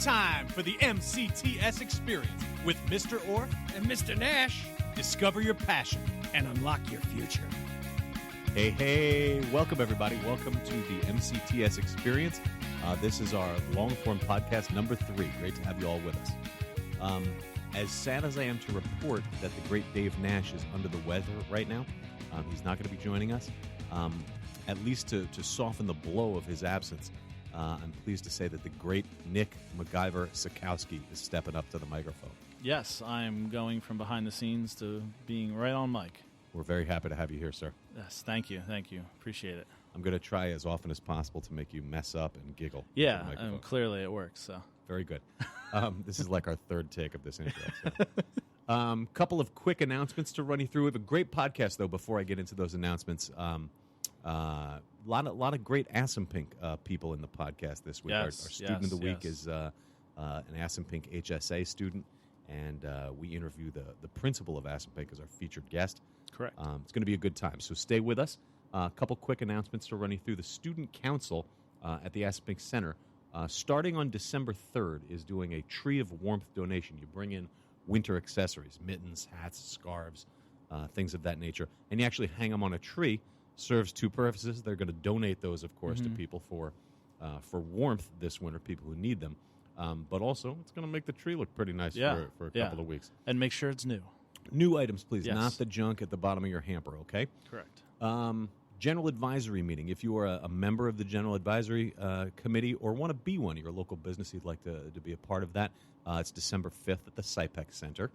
time for the MCTS experience with Mr. Orfe and Mr. Nash. Discover your passion and unlock your future. Hey, welcome everybody. Welcome to the MCTS experience. This is our long-form podcast number 3. Great to have you all with us. As sad as I am to report that the great Dave Nash is under the weather right now, he's not going to be joining us. At least to soften the blow of his absence, I'm pleased to say that the great Nick MacGyver Sikowski is stepping up to the microphone. Yes, I'm going from behind the scenes to being right on mic. We're very happy to have you here, sir. Yes, thank you. Appreciate it. I'm going to try as often as possible to make you mess up and giggle. Yeah, clearly it works. So very good. This is like our thard take of this intro. So. Couple of quick announcements to run you through. We have a great podcast, though, before I get into those announcements. A lot of great Assunpink people in the podcast this week. Yes, our student of the week is an Assunpink HSA student, and we interview the principal of Assunpink as our featured guest. Correct. It's going to be a good time, so stay with us. A couple quick announcements to run you through. The Student Council at the Assunpink Center, starting on December 3rd, is doing a Tree of Warmth donation. You bring in winter accessories, mittens, hats, scarves, things of that nature, and you actually hang them on a tree. Serves 2 purposes. They're going to donate those, of course, to people for warmth this winter, people who need them. But also, it's going to make the tree look pretty nice for a couple of weeks. And make sure it's new. New items, please, yes. Not the junk at the bottom of your hamper, okay? Correct. General Advisory Meeting. If you are a member of the General Advisory Committee or want to be one, you're a local business, you'd like to be a part of that, it's December 5th at the SIPEC Center.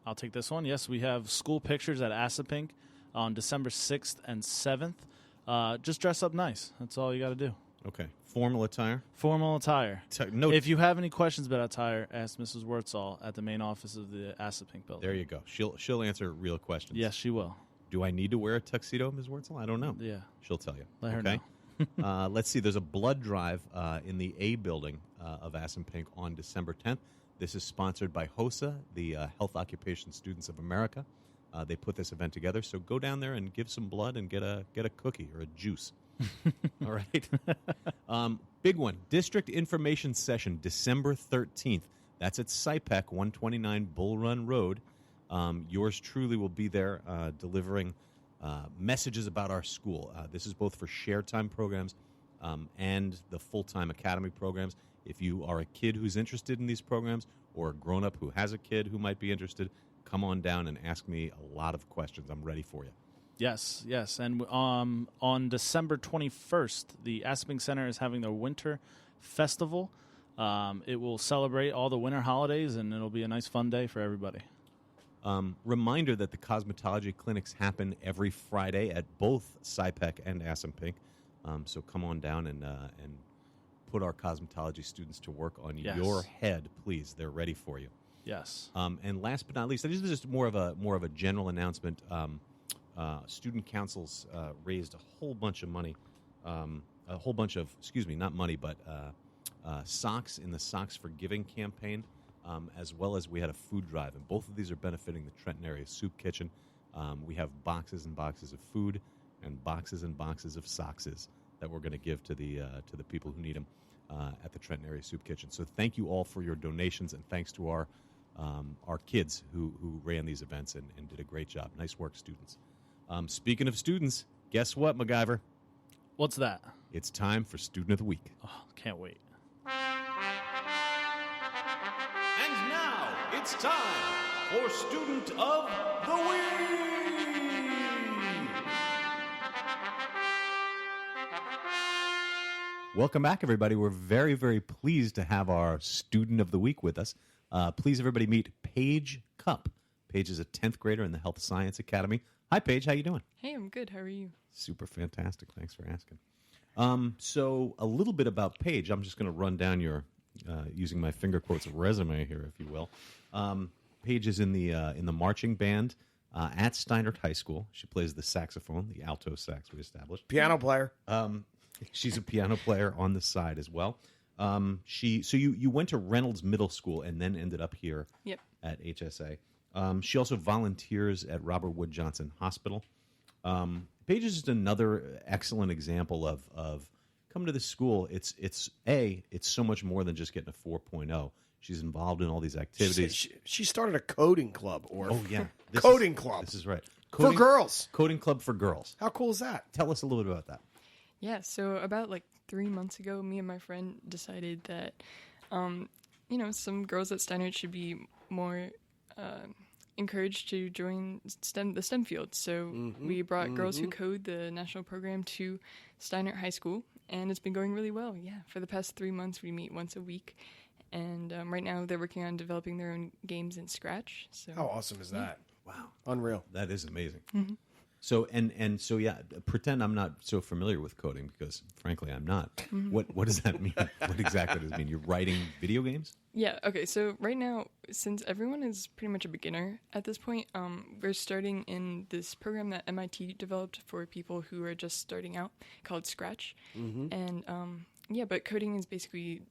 I'll take this one. Yes, we have school pictures at Assunpink on December 6th and 7th. Just dress up nice. That's all you got to do. Okay. Formal attire? Formal attire. No. If you have any questions about attire, ask Mrs. Wurtzall at the main office of the Assunpink building. There you go. She'll answer real questions. Yes, she will. Do I need to wear a tuxedo, Ms. Wurtzell? I don't know. Yeah. She'll tell you. Let her know. Let's see. There's a blood drive in the A building of Assunpink on December 10th. This is sponsored by HOSA, the Health Occupation Students of America. They put this event together, so go down there and give some blood and get a cookie or a juice. All right. Big one. District Information Session, December 13th. That's at SIPEC, 129 Bull Run Road. Yours truly will be there delivering messages about our school. This is both for share time programs and the full-time academy programs. If you are a kid who's interested in these programs or a grown-up who has a kid who might be interested, come on down and ask me a lot of questions. I'm ready for you. Yes. And on December 21st, the Assunpink Center is having their Winter Festival. It will celebrate all the winter holidays, and it'll be a nice, fun day for everybody. Reminder that the cosmetology clinics happen every Friday at both SIPEC and Assunpink. So come on down and put our cosmetology students to work on your head, please. They're ready for you. Yes. And last but not least, this is just more of a general announcement. Student councils raised a whole bunch of money, not money, but socks in the Socks for Giving campaign, as well as we had a food drive, and both of these are benefiting the Trenton Area Soup Kitchen. We have boxes and boxes of food and boxes of sockses that we're going to give to the people who need them at the Trenton Area Soup Kitchen. So thank you all for your donations, and thanks to our kids who ran these events and did a great job. Nice work, students. Speaking of students, guess what, MacGyver? What's that? It's time for Student of the Week. Oh, can't wait. And now it's time for Student of the Week. Welcome back, everybody. We're very, very pleased to have our Student of the Week with us. Please, everybody, meet Paige Cupp. Paige is a 10th grader in the Health Science Academy. Hi, Paige. How you doing? Hey, I'm good. How are you? Super fantastic. Thanks for asking. So a little bit about Paige. I'm just going to run down your, using my finger quotes, resume here, if you will. Paige is in the marching band at Steinert High School. She plays the saxophone, the alto sax we established. Piano player. She's a piano player on the side as well. You went to Reynolds Middle School and then ended up here at HSA. She also volunteers at Robert Wood Johnson Hospital. Paige is just another excellent example of come to this school, it's so much more than just getting a 4.0. She's involved in all these activities. She started a coding club, or yeah, coding club. This is right. For girls. Coding club for girls. How cool is that? Tell us a little bit about that. Yeah, so about 3 months ago, me and my friend decided that, some girls at Steinert should be more encouraged to join the STEM field. So we brought Girls Who Code, the national program, to Steinert High School, and it's been going really well. Yeah, for the past 3 months, we meet once a week, and right now they're working on developing their own games in Scratch. So how awesome is that? Wow, unreal. That is amazing. So so yeah, pretend I'm not so familiar with coding because frankly I'm not. What does that mean? What exactly does it mean? You're writing video games? Yeah, okay, so right now, since everyone is pretty much a beginner at this point, we're starting in this program that MIT developed for people who are just starting out called Scratch. And but coding is basically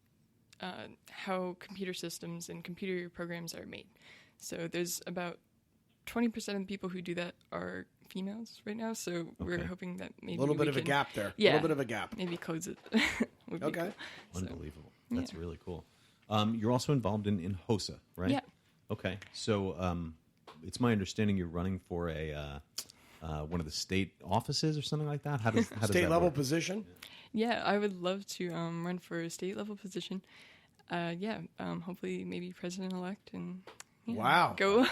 how computer systems and computer programs are made. So there's about 20% of the people who do that are females right now, so we're hoping that maybe a little bit of a gap there. Yeah, a little bit of a gap. Maybe codes it. Would be okay. Cool. Unbelievable. That's really cool. You're also involved in HOSA, right? Yeah. Okay. So it's my understanding you're running for a one of the state offices or something like that. How does state that level work? position? Yeah, I would love to run for a state level position. Hopefully maybe president-elect and wow. Go.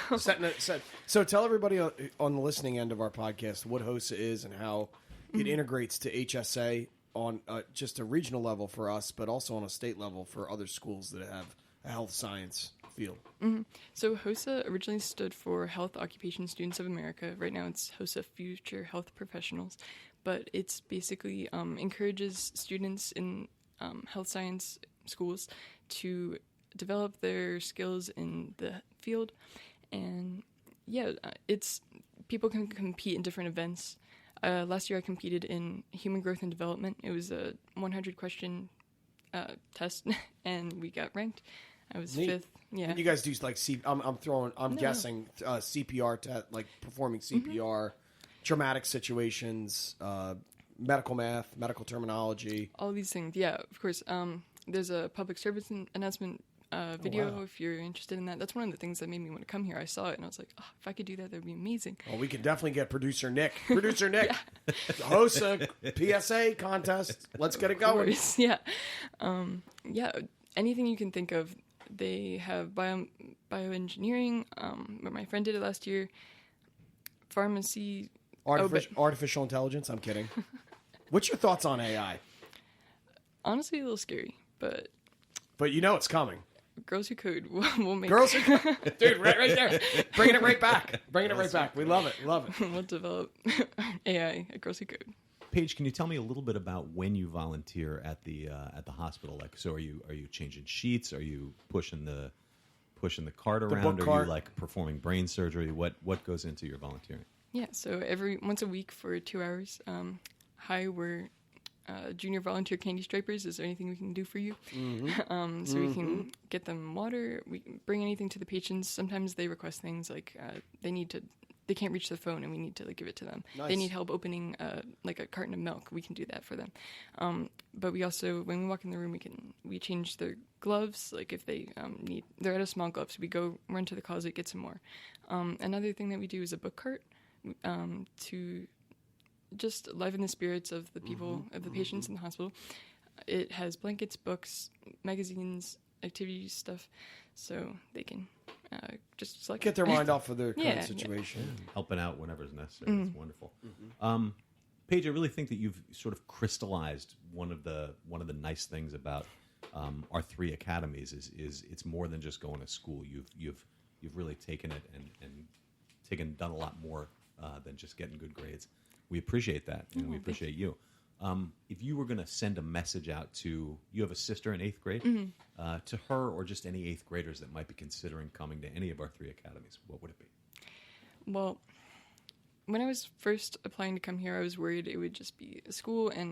So tell everybody on the listening end of our podcast what HOSA is and how it integrates to HSA on just a regional level for us, but also on a state level for other schools that have a health science field. So HOSA originally stood for Health Occupation Students of America. Right now it's HOSA Future Health Professionals. But it's basically encourages students in health science schools to develop their skills in the field. And it's people can compete in different events. Last year I competed in human growth and development. It was a 100-question test, and we got ranked. I was Neat. 5th. Yeah. And you guys do I'm guessing CPR, like performing CPR, traumatic situations, medical math, medical terminology. All these things. Yeah, of course. There's a public service announcement video if you're interested in that. That's one of the things that made me want to come here. I saw it and I was like, if I could do that, that would be amazing. Well, we can definitely get producer Nick. HOSA PSA contest. Let's get it going. Yeah. Anything you can think of. They have bioengineering, where my friend did it last year. Pharmacy. Artificial intelligence? I'm kidding. What's your thoughts on AI? Honestly, a little scary, but it's coming. Girls Who Code will make Girls Who Code. Dude, right there. Bringing it right back. We love it. We'll develop AI at Girls Who Code. Paige, can you tell me a little bit about when you volunteer at the hospital? Like, so are you changing sheets? Are you pushing the cart around? Are you like performing brain surgery? What goes into your volunteering? Yeah, so once a week for 2 hours. Hi, we're junior volunteer candy stripers. Is there anything we can do for you? So we can get them water. We can bring anything to the patients. Sometimes they request things like they can't reach the phone and we need to give it to them. Nice. They need help opening a carton of milk. We can do that for them. But we also, when we walk in the room, we change their gloves. Like if they they're out of small gloves, we go run to the closet, get some more. Another thing that we do is a book cart to just liven the spirits of the people, of the patients in the hospital. It has blankets, books, magazines, activities, stuff, so they can just select. Get their mind off of their current situation. Yeah. Helping out whenever is necessary. That's wonderful. Paige, I really think that you've sort of crystallized one of the nice things about our 3 academies is it's more than just going to school. You've really taken it and done a lot more than just getting good grades. We appreciate that, and we appreciate you. If you were going to send a message out to, you have a sister in 8th grade, to her or just any 8th graders that might be considering coming to any of our 3 academies, what would it be? Well, when I was first applying to come here, I was worried it would just be a school and,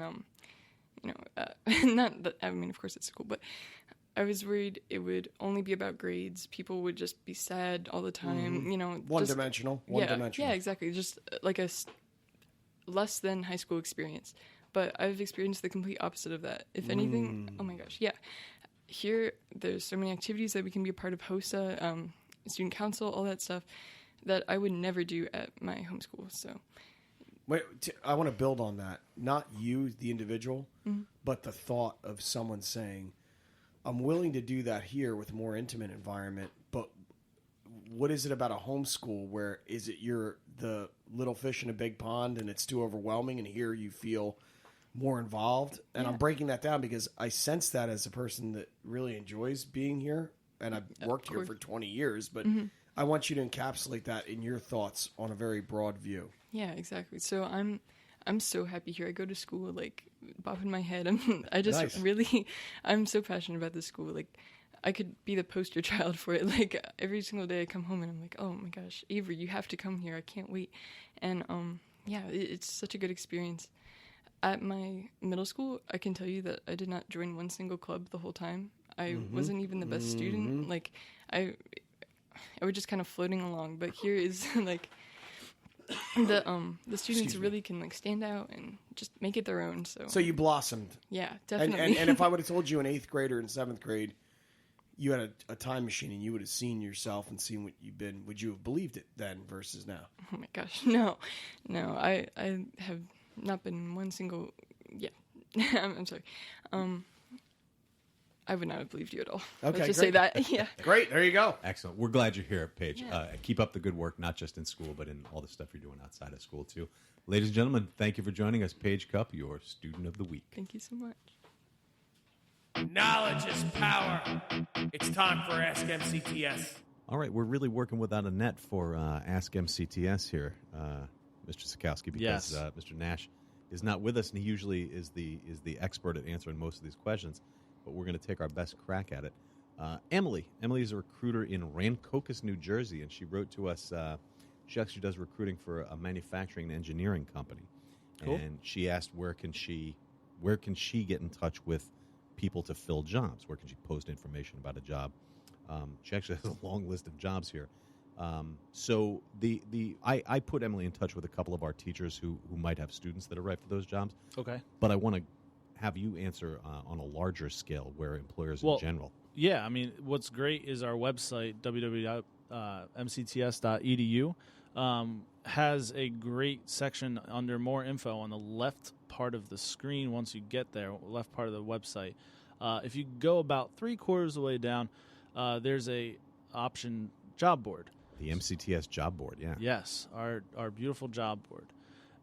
not that, I mean, of course it's a school, but I was worried it would only be about grades. People would just be sad all the time, One-dimensional. Yeah, exactly. Just like a less than high school experience. but I've experienced the complete opposite of that. If anything, oh my gosh, yeah. Here, there's so many activities that we can be a part of, HOSA, student council, all that stuff, that I would never do at my homeschool. So, Wait, I want to build on that. Not you, the individual, but the thought of someone saying, I'm willing to do that here with a more intimate environment, but what is it about a homeschool where is it you're the little fish in a big pond and it's too overwhelming, and here you feel more involved? And I'm breaking that down because I sense that as a person that really enjoys being here, and I've worked here for 20 years, but I want you to encapsulate that in your thoughts on a very broad view. yeah, exactly. So I'm so happy here. I go to school, like, bopping my head. I just Nice. really, I'm so passionate about this school. Like, I could be the poster child for it. Like, every single day I come home and I'm like, oh my gosh, Avery, you have to come here. I can't wait. And yeah, it's such a good experience. At my middle school, I can tell you that I did not join one single club the whole time. I wasn't even the best student. Like, I was just kind of floating along. But here is like the students really can like stand out and just make it their own. So you blossomed. yeah, definitely. And if I would have told you in 8th grade or in 7th grade, you had a time machine and you would have seen yourself and seen what you've been, would you have believed it then versus now? Oh my gosh, no, I have not been in one single. Yeah, I'm sorry. I would not have believed you at all. Okay, Let's just great. say that. Yeah. Great, there you go. Excellent. We're glad you're here, Paige. Yeah. Keep up the good work, not just in school, but in all the stuff you're doing outside of school, too. Ladies and gentlemen, thank you for joining us. Paige Cupp, your Student of the Week. Thank you so much. Knowledge is power. It's time for Ask MCTS. All right, we're really working without a net for Ask MCTS here, Mr. Sikowski, because Yes. Mr. Nash is not with us, and he usually is the expert at answering most of these questions. But we're going to take our best crack at it. Emily is a recruiter in Rancocas, New Jersey, and she wrote to us. She actually does recruiting for a manufacturing and engineering company. Cool. And she asked where can she get in touch with people to fill jobs? Where can she post information about a job? She actually has a long list of jobs here. So I put Emily in touch with a couple of our teachers who might have students that are right for those jobs. Okay. But I want to have you answer on a larger scale where employers in general. Yeah, I mean, what's great is our website, www.mcts.edu, has a great section under more info on the left part of the screen once you get there, left part of the website. If you go about 3/4 of the way down, there's a option job board. The MCTS job board, yeah. Yes, our beautiful job board.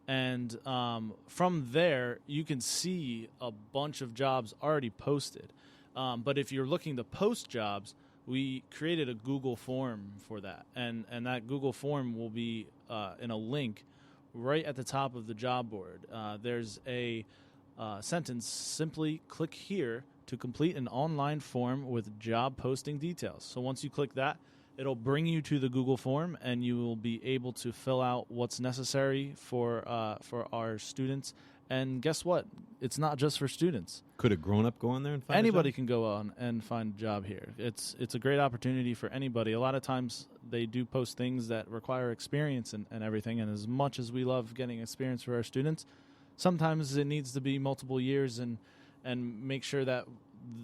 And from there, you can see a bunch of jobs already posted. But if you're looking to post jobs, we created a Google form for that. And that Google form will be in a link right at the top of the job board. There's a sentence, simply click here to complete an online form with job posting details. So once you click that, it'll bring you to the Google form, and you will be able to fill out what's necessary for our students. And guess what? It's not just for students. Could a grown-up go on there and find Anybody a job? can go on and find a job here. It's a great opportunity for anybody. A lot of times they do post things that require experience and everything, and as much as we love getting experience for our students, sometimes it needs to be multiple years and make sure that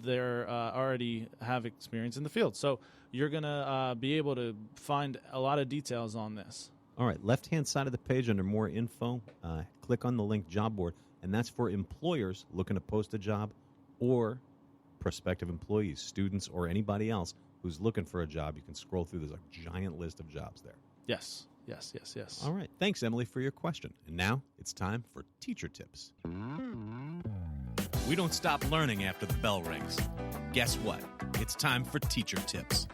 they're already have experience in the field. So you're going to be able to find a lot of details on this. All right, left-hand side of the page under more info, click on the link job board, and that's for employers looking to post a job or prospective employees, students, or anybody else who's looking for a job. You can scroll through. There's a giant list of jobs there. Yes. All right, thanks, Emily, for your question. And now it's time for teacher tips. We don't stop learning after the bell rings. Guess what? It's time for teacher tips.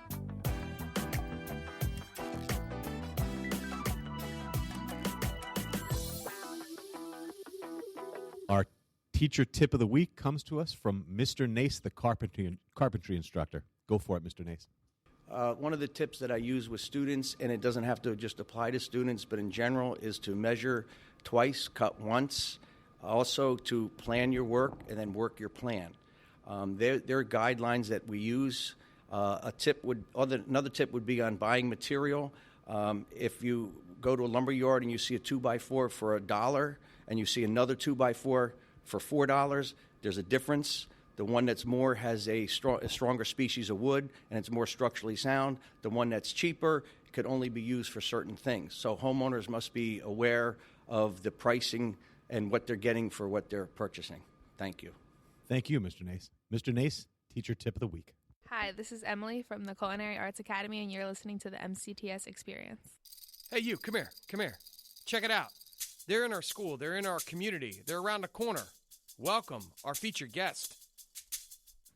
Our teacher tip of the week comes to us from Mr. Nace, the carpentry instructor. Go for it, Mr. Nace. One of the tips that I use with students, and it doesn't have to just apply to students, but in general, is to measure twice, cut once. Also, to plan your work and then work your plan. There are guidelines that we use. Another tip would be on buying material. If you go to a lumber yard and you see a 2x4 for $1, and you see another 2x4 for $4. There's a difference. The one that's more has a stronger species of wood, and it's more structurally sound. The one that's cheaper could only be used for certain things. So homeowners must be aware of the pricing and what they're getting for what they're purchasing. Thank you. Thank you, Mr. Nace. Mr. Nace, teacher tip of the week. Hi, this is Emily from the Culinary Arts Academy, and you're listening to the MCTS Experience. Hey, you, come here. Check it out. They're in our school. They're in our community. They're around the corner. Welcome, our featured guest.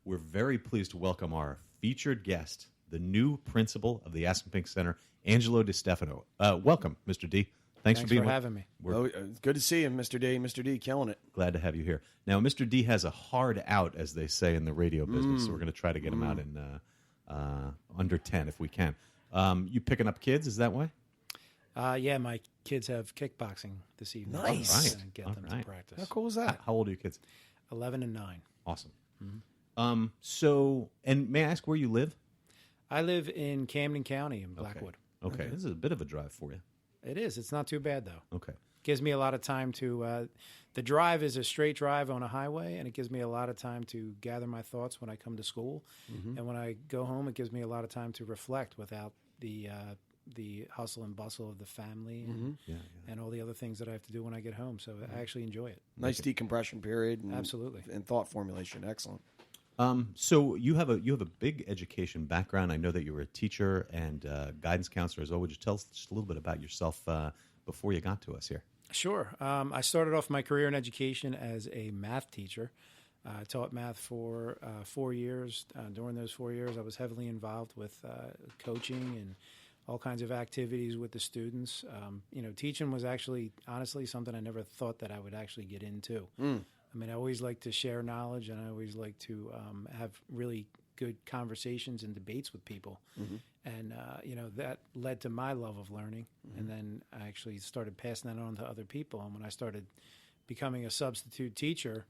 We're very pleased to welcome our featured guest, the new principal of the Assunpink Center, Angelo DeStefano. Welcome, Mr. D. Thanks for being having me. Well, it's good to see you, Mr. D. Mr. D, killing it. Glad to have you here. Now, Mr. D has a hard out, as they say in the radio business, so we're going to try to get him out in under 10 if we can. You picking up kids, is that why? Yeah, my kids have kickboxing this evening. Nice. So I'm Right. gonna get All them right. to practice. How cool is that? How old are your kids? 11 and 9. Awesome. So, and may I ask where you live? I live in Camden County in Blackwood. Okay. This is a bit of a drive for you. It is. It's not too bad, though. Okay. Gives me a lot of time to the drive is a straight drive on a highway, and it gives me a lot of time to gather my thoughts when I come to school. And when I go home, it gives me a lot of time to reflect without the hustle and bustle of the family and all the other things that I have to do when I get home. So I actually enjoy it. Nice decompression period. And, Absolutely. And thought formulation. Excellent. So you have a big education background. I know that you were a teacher and guidance counselor as well. Would you tell us just a little bit about yourself before you got to us here? Sure. I started off my career in education as a math teacher. I taught math for 4 years. During those 4 years, I was heavily involved with coaching and all kinds of activities with the students. Teaching was actually, honestly, something I never thought that I would actually get into. I mean, I always like to share knowledge, and I always like to have really good conversations and debates with people. And, that led to my love of learning. And then I actually started passing that on to other people. And when I started becoming a substitute teacher,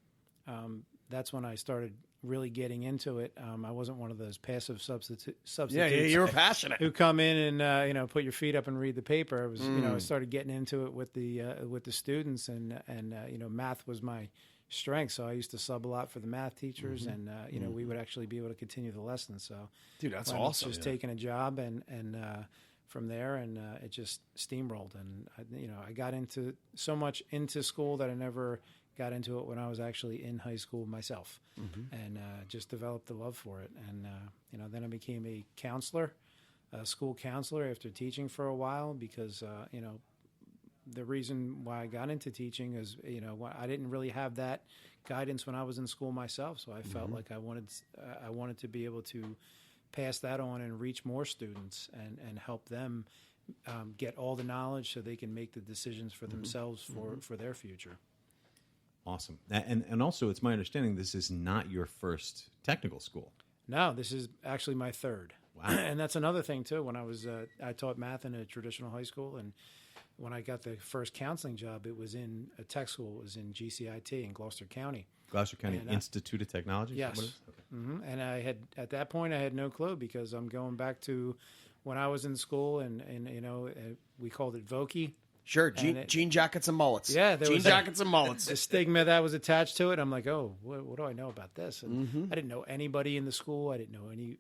that's when I started really getting into it. I wasn't one of those passive substitutes. Yeah, you were passionate. Who come in and put your feet up and read the paper. I was I started getting into it with the students, and math was my strength. So I used to sub a lot for the math teachers, and we would actually be able to continue the lessons. So Dude, that's wound up awesome. Just taking a job and from there, and it just steamrolled. And I got into so much into school that I never got into it when I was actually in high school myself, and just developed the love for it. And then I became a counselor, a school counselor after teaching for a while, because the reason why I got into teaching is I didn't really have that guidance when I was in school myself, so I felt like I wanted to be able to pass that on and reach more students and help them get all the knowledge so they can make the decisions for themselves for their future. Awesome. And also, it's my understanding this is not your first technical school. No, this is actually my third. Wow. And that's another thing, too. When I taught math in a traditional high school, and when I got the first counseling job, it was in a tech school. It was in GCIT in Gloucester County. Gloucester County And, Institute of Technology? Yes. What is it? Okay. And at that point, I had no clue, because I'm going back to when I was in school, and we called it Vokey. Sure, jean jackets and mullets. Yeah, there jean was jackets and mullets. The stigma that was attached to it. I'm like, oh, what do I know about this? And I didn't know anybody in the school. I didn't know any.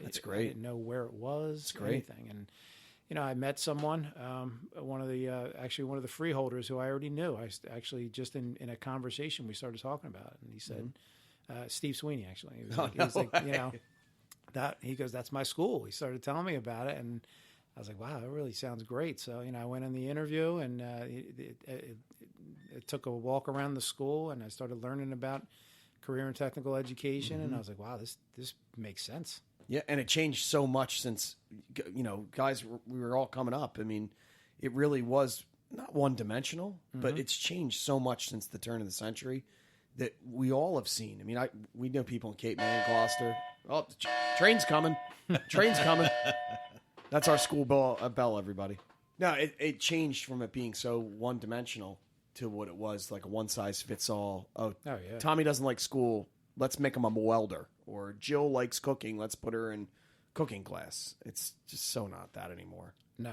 That's great. I didn't know where it was. That's great. Anything. And I met someone, one of the freeholders who I already knew. I actually just in a conversation we started talking about it, and he said, Steve Sweeney actually. He was like, he goes, that's my school. He started telling me about it, and I was like, wow, that really sounds great. So, I went in the interview, and it took a walk around the school, and I started learning about career and technical education, and I was like, wow, this makes sense. Yeah, and it changed so much since, guys, we were all coming up. I mean, it really was not one-dimensional, but it's changed so much since the turn of the century that we all have seen. I mean, we know people in Cape May, Gloucester. Oh, the train's coming. Train's coming. That's our school bell, everybody. No, it changed from it being so one-dimensional to what it was, like a one-size-fits-all. Oh, yeah. Tommy doesn't like school. Let's make him a welder. Or Jill likes cooking. Let's put her in cooking class. It's just so not that anymore. No.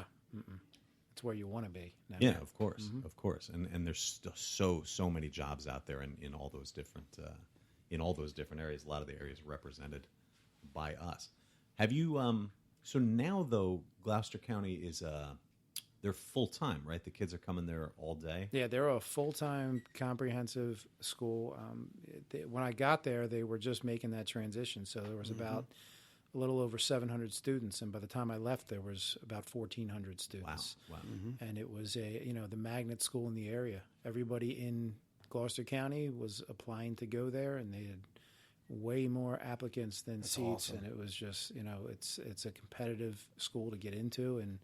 it's where you want to be. Now. Yeah, of course, of course. And there's so many jobs out there in all those different areas. A lot of the areas represented by us. Have you? So now though, Gloucester County is they're full time, right? The kids are coming there all day. Yeah, they're a full-time comprehensive school. When I got there, they were just making that transition, so there was about a little over 700 students, and by the time I left, there was about 1,400 students. Wow. And it was the magnet school in the area. Everybody in Gloucester County was applying to go there, and they had way more applicants than seats. Awesome. And it was just it's a competitive school to get into, and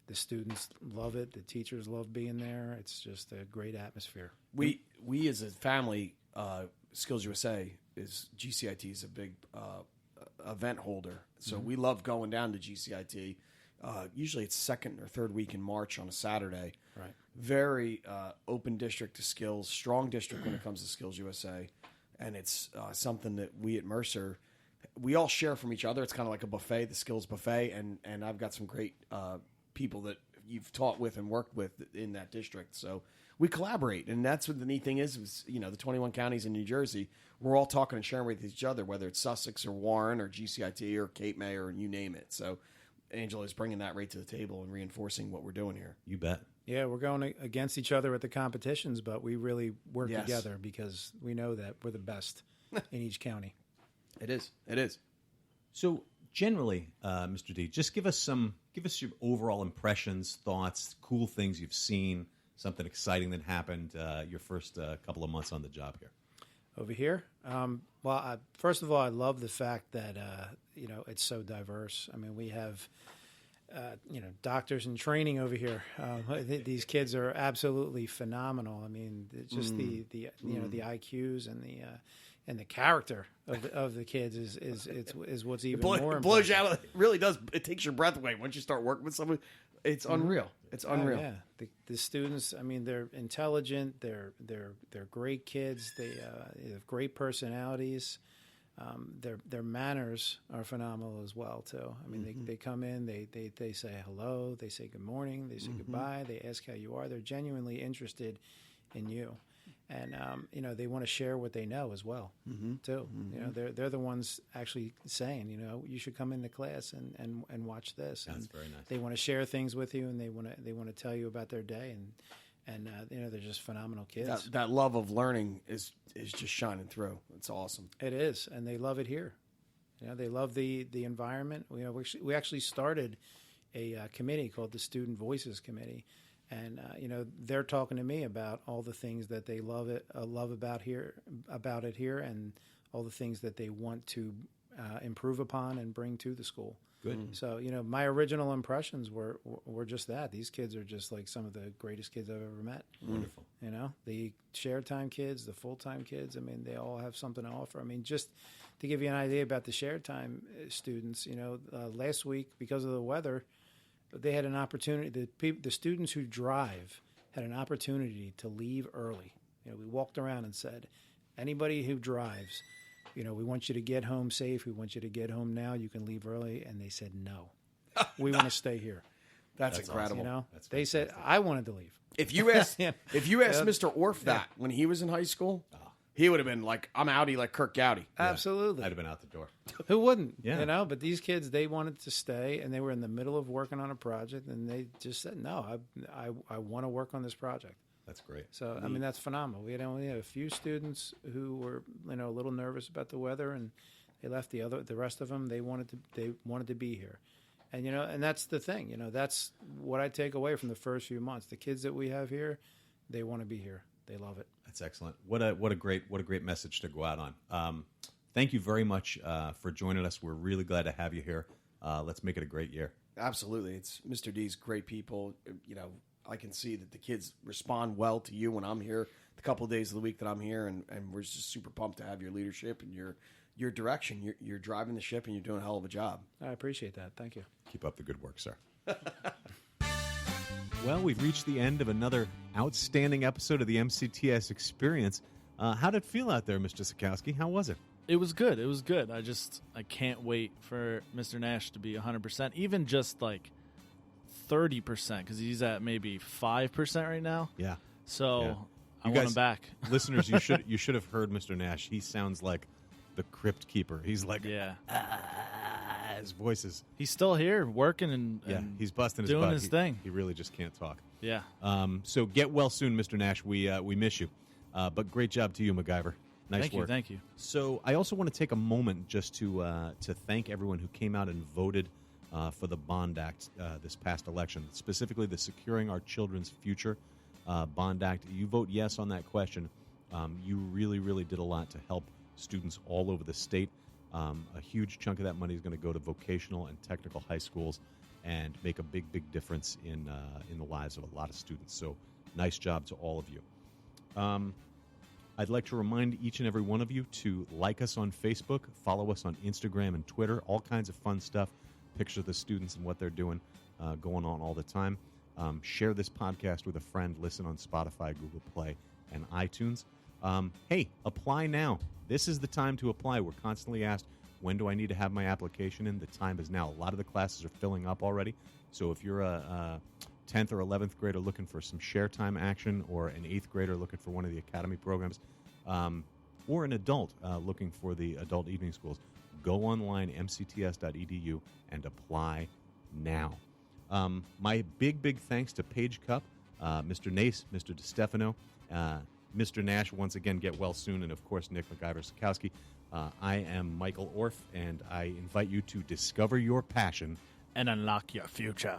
the students love it. The teachers love being there. It's just a great atmosphere. We as a family, Skills USA is GCIT is a big event holder, so we love going down to GCIT. Usually it's second or third week in March on a Saturday. Right. Very open district to skills, strong district when it comes to Skills USA, and it's something that we at Mercer, we all share from each other. It's kind of like a buffet, the skills buffet, and I've got some great people that you've taught with and worked with in that district. So we collaborate, and that's what the neat thing is the 21 counties in New Jersey, we're all talking and sharing with each other, whether it's Sussex or Warren or GCIT or Cape May or you name it. So Angela is bringing that right to the table and reinforcing what we're doing here. You bet. Yeah, we're going against each other at the competitions, but we really work Yes. together because we know that we're the best in each county. It is. So generally, Mr. D, just give us your overall impressions, thoughts, cool things you've seen, something exciting that happened your first couple of months on the job here. Over here, first of all, I love the fact that it's so diverse. I mean, we have doctors in training over here. These kids are absolutely phenomenal. I mean, just the IQs and the character of the kids is what's even more. It blows you out. It really does. It takes your breath away once you start working with someone. It's unreal. It's unreal. Yeah, the students. I mean, they're intelligent. They're great kids. They have great personalities. Their manners are phenomenal as well too. I mean, they come in. They say hello. They say good morning. They say goodbye. They ask how you are. They're genuinely interested in you. And they want to share what they know as well, too. They're the ones actually saying, you should come into class and watch this. That's and very nice. They want to share things with you, and they want to tell you about their day, and they're just phenomenal kids. That love of learning is just shining through. It's awesome. It is, and they love it here. They love the environment. We actually started a committee called the Student Voices Committee. And they're talking to me about all the things that they love about it here, and all the things that they want to improve upon and bring to the school. Good. So my original impressions were just that. These kids are just like some of the greatest kids I've ever met. Wonderful. The shared time kids, the full time kids. I mean, they all have something to offer. I mean, just to give you an idea about the shared time students. Last week, because of the weather, they had an opportunity. The students who drive had an opportunity to leave early. We walked around and said, anybody who drives, we want you to get home safe. We want you to get home now. You can leave early. And they said, no, we want to stay here. That's incredible. Awesome. That's They said, fantastic. I wanted to leave. If you asked Mr. Orfe that when he was in high school, he would have been like, I'm outie like Kirk Gowdy. Absolutely. I'd have been out the door. Who wouldn't? Yeah. But these kids, they wanted to stay, and they were in the middle of working on a project, and they just said, no, I want to work on this project. That's great. So, I mean, that's phenomenal. We only had a few students who were, a little nervous about the weather, and they left. The rest of them, they wanted to be here. And, and that's the thing, that's what I take away from the first few months. The kids that we have here, they want to be here. They love it. That's excellent. What a great message to go out on. Thank you very much for joining us. We're really glad to have you here. Let's make it a great year. Absolutely. It's Mr. D's great people. I can see that the kids respond well to you when I'm here the couple of days of the week that I'm here, and we're just super pumped to have your leadership and your direction. You're driving the ship, and you're doing a hell of a job. I appreciate that. Thank you. Keep up the good work, sir. Well, we've reached the end of another outstanding episode of the MCTS Experience. How did it feel out there, Mr. Sikowski? How was it? It was good. It was good. I can't wait for Mr. Nash to be 100%. Even just like 30% because he's at maybe 5% right now. Yeah. So Yeah. I You want guys- him back. Listeners, you should have heard Mr. Nash. He sounds like the crypt keeper. He's like, Yeah. his voice is, He's still here working and he's busting his doing butt. his thing. He really just can't talk. Yeah. So get well soon, Mr. Nash. We miss you. But great job to you, MacGyver. Nice work. Thank you. So I also want to take a moment just to thank everyone who came out and voted for the Bond Act this past election, specifically the Securing Our Children's Future Bond Act. You vote yes on that question. You really, really did a lot to help students all over the state. A huge chunk of that money is going to go to vocational and technical high schools and make a big, big difference in the lives of a lot of students. So nice job to all of you. I'd like to remind each and every one of you to like us on Facebook, follow us on Instagram and Twitter, all kinds of fun stuff, pictures of the students and what they're doing going on all the time. Share this podcast with a friend, listen on Spotify, Google Play, and iTunes. Hey, apply now. This is the time to apply. We're constantly asked, when do I need to have my application in? The time is now. A lot of the classes are filling up already. So if you're a 10th or 11th grader looking for some share time action, or an 8th grader looking for one of the academy programs, or an adult looking for the adult evening schools, go online, mcts.edu, and apply now. My big, big thanks to Paige Cupp, Mr. Nace, Mr. DeStefano, Mr. Nash, once again, get well soon, and, of course, Nick MacGyver-Sikowski. I am Michael Orfe, and I invite you to discover your passion And unlock your future.